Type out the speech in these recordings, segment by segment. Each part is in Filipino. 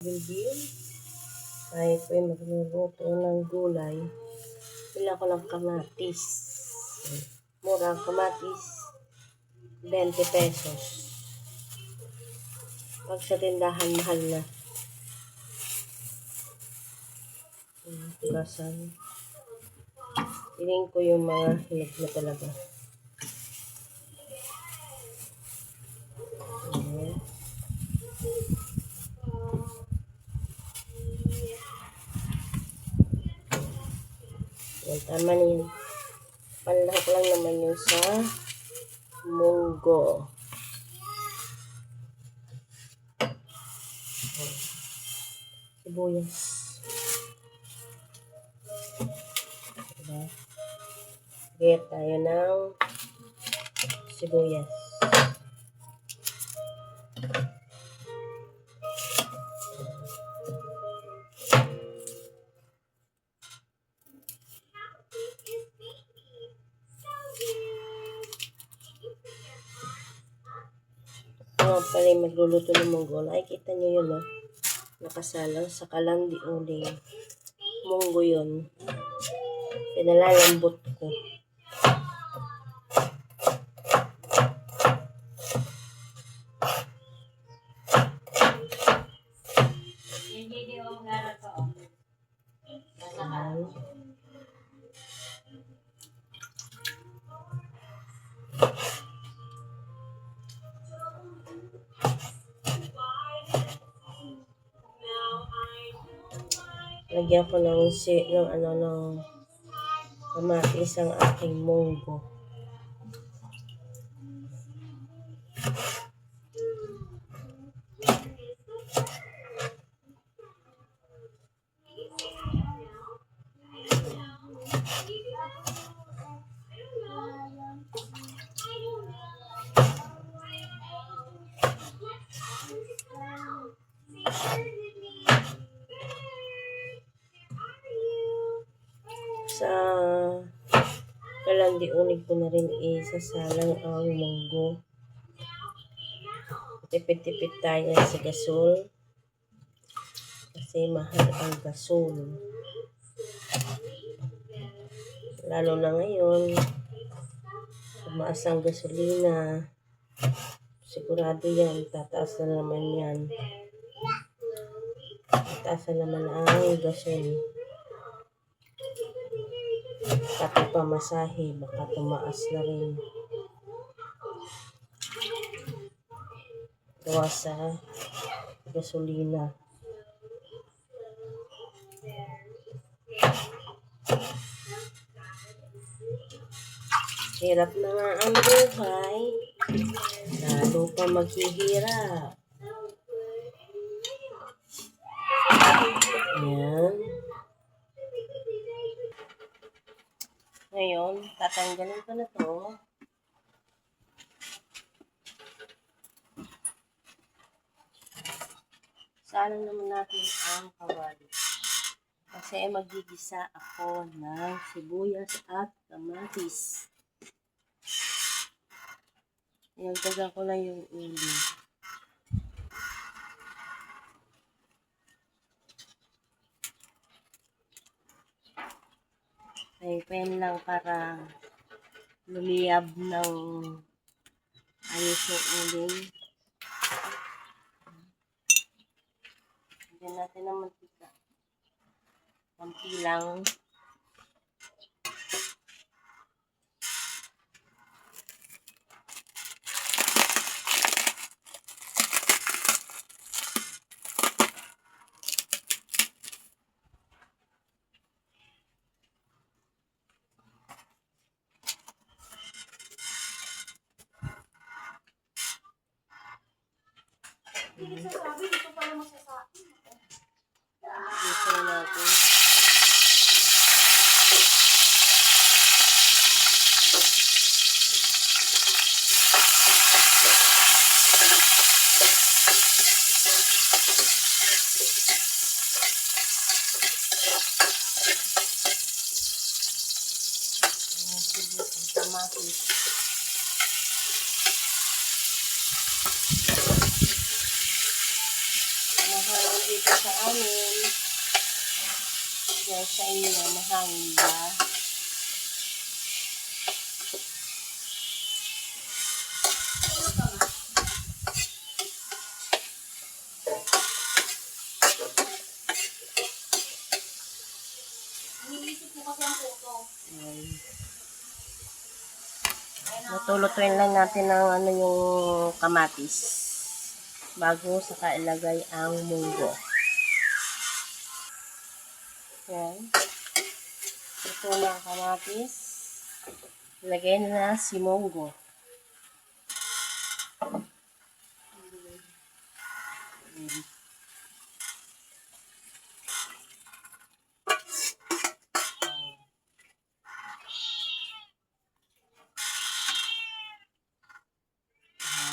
Bilbil. Tayo po ay magluluto ng gulay. Pila ko ng kamatis. Murang kamatis, 20 pesos. Pag sa tindahan, mahal na. Gasan. Piling ko yung mga hilig na talaga. Yan, tama na yun. Panlahok lang naman yung sa munggo. Sibuyas. Diba? Gaya tayo ng sibuyas. Pala yung magluluto ng munggo. Nakikita nyo yun, no? Nakasalang sa kalandi uling. Munggo yun. Pinalalambot ko. Lagyan ko ng kamatis ang aking munggo. Sa kalandi uling ko na rin isasalang ang munggo. Tipid-tipid tayo sa gasol kasi mahal ang gasol, lalo na ngayon tumaas ang gasolina. Sigurado yan, tataas na naman yan, tataas na naman ang gasol. Pati pamasahe baka tumaas na rin gawa sa gasolina. Hirap na nga ang buhay, lalo pa maghihirap. Ayan. Ngayon, tatanggalin ko na to. Saan naman natin ang kawali. Kasi magigisa ako ng sibuyas at kamatis. Inagdagan ko lang yung uling. Ay, pen lang para lumiyab ng ayos yung uling. Lagyan natin ng mantika. Kampi lang. Hindi sasabi, dito pala masasabi. Dito na natin. Ang kamatis. Mahal Ngayon dito sa amin, dahil sa inyo, mahangin ba? Iniisip mo kasi ang photo. Ayan. Natulutuin lang natin ng ano yung kamatis bago saka ilagay ang munggo. Ayan. Ito na ang kamatis. Ilagay na si munggo.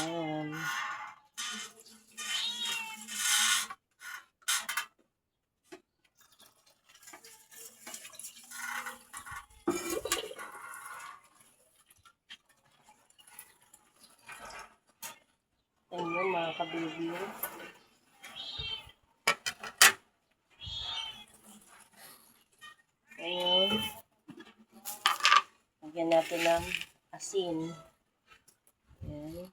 Ayan. Ayan mga kababy. Ngayon, lagyan natin ng asin. Ayan.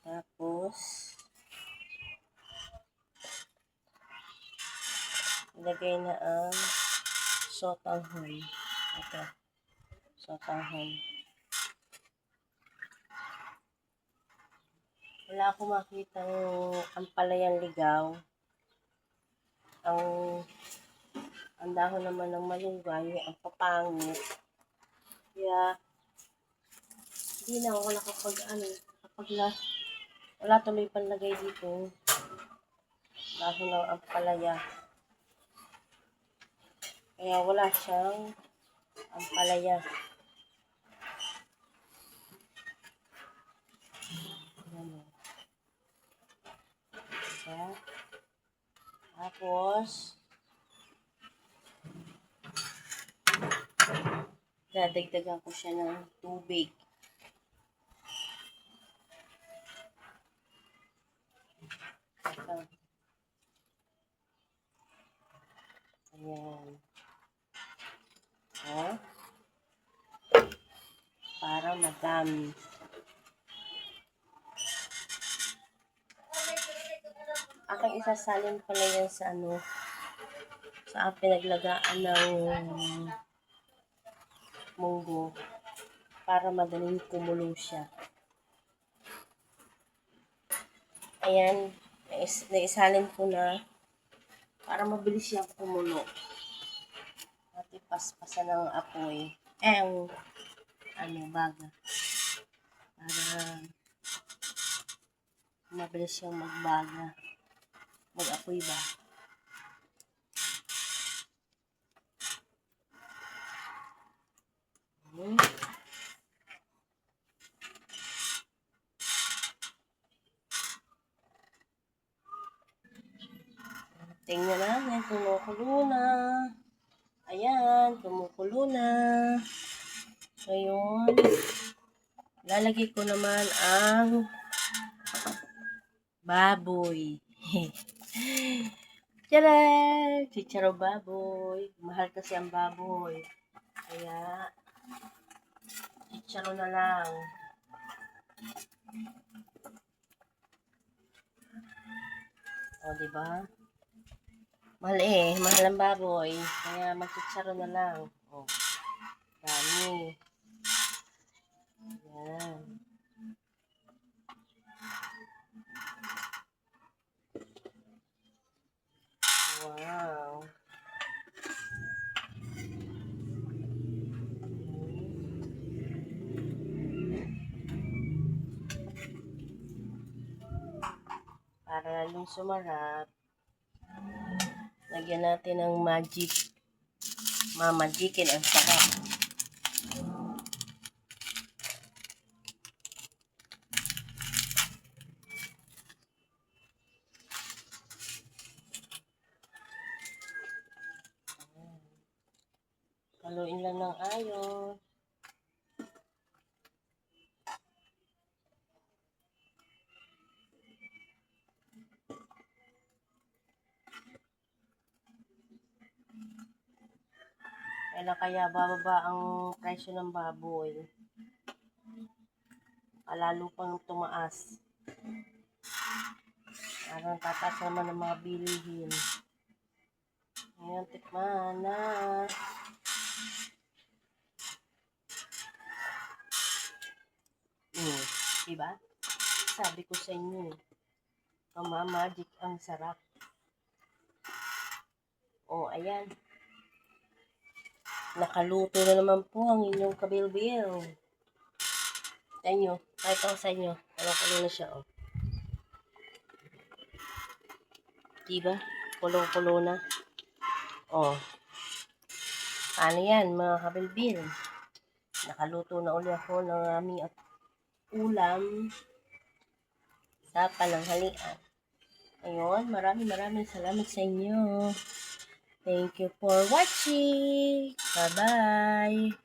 Tapos, ilagay na ang sotanghon. Ito, sotanghon. Wala akong makitang ampalayang ligaw. Ang dahon naman ng malunggay, ang papangit. Kaya, hindi na ako wala tuloy panlagay dito. Dahon ng ampalaya. Kaya wala siyang ampalaya. Ayan. Kaya, tapos, dadagdagan ko siya ng tubig. Ito. Ayan. O. Para madami. Aking isasalin pala yan sa sa pinaglagaan ng munggo para madaling kumulo siya. Ayan, naisalin ko na para mabilis siyang kumulo. At ipaspasan ng apoy. Baga. Para mabilis siyang magbaga. Mag-apoy ba? Tingnan natin, kumukulo na. Ayan, kumukulo na. Ngayon, lalagay ko naman ang baboy. Tcharam! Chicharo baboy. Mahal kasi ang baboy. Kaya, chicharo na lang. O, diba? Mahal ang baboy. Kaya, magchicharo na lang. O, dami. Ayan. Wow. Para lalong sumarap, lagyan natin ng mamagikin ang sarap. Haluin lang ng ayos. Kailan kaya bababa ang presyo ng baboy? Lalo pang tumaas. Parang tataas naman ng mga bilihin. Ayan, tikman na. Diba? Sabi ko sa inyo, Magic ang sarap. Ayan. Nakaluto na naman po ang inyong kabilbil. Sa inyo, kahit ako sa inyo, kulo na siya, Diba? Kulo na. Ano yan, mga kabilbil? Nakaluto na uli ako ng aming ulam sa pananghalian. Ayun, maraming salamat sa inyo. Thank you for watching. Bye-bye.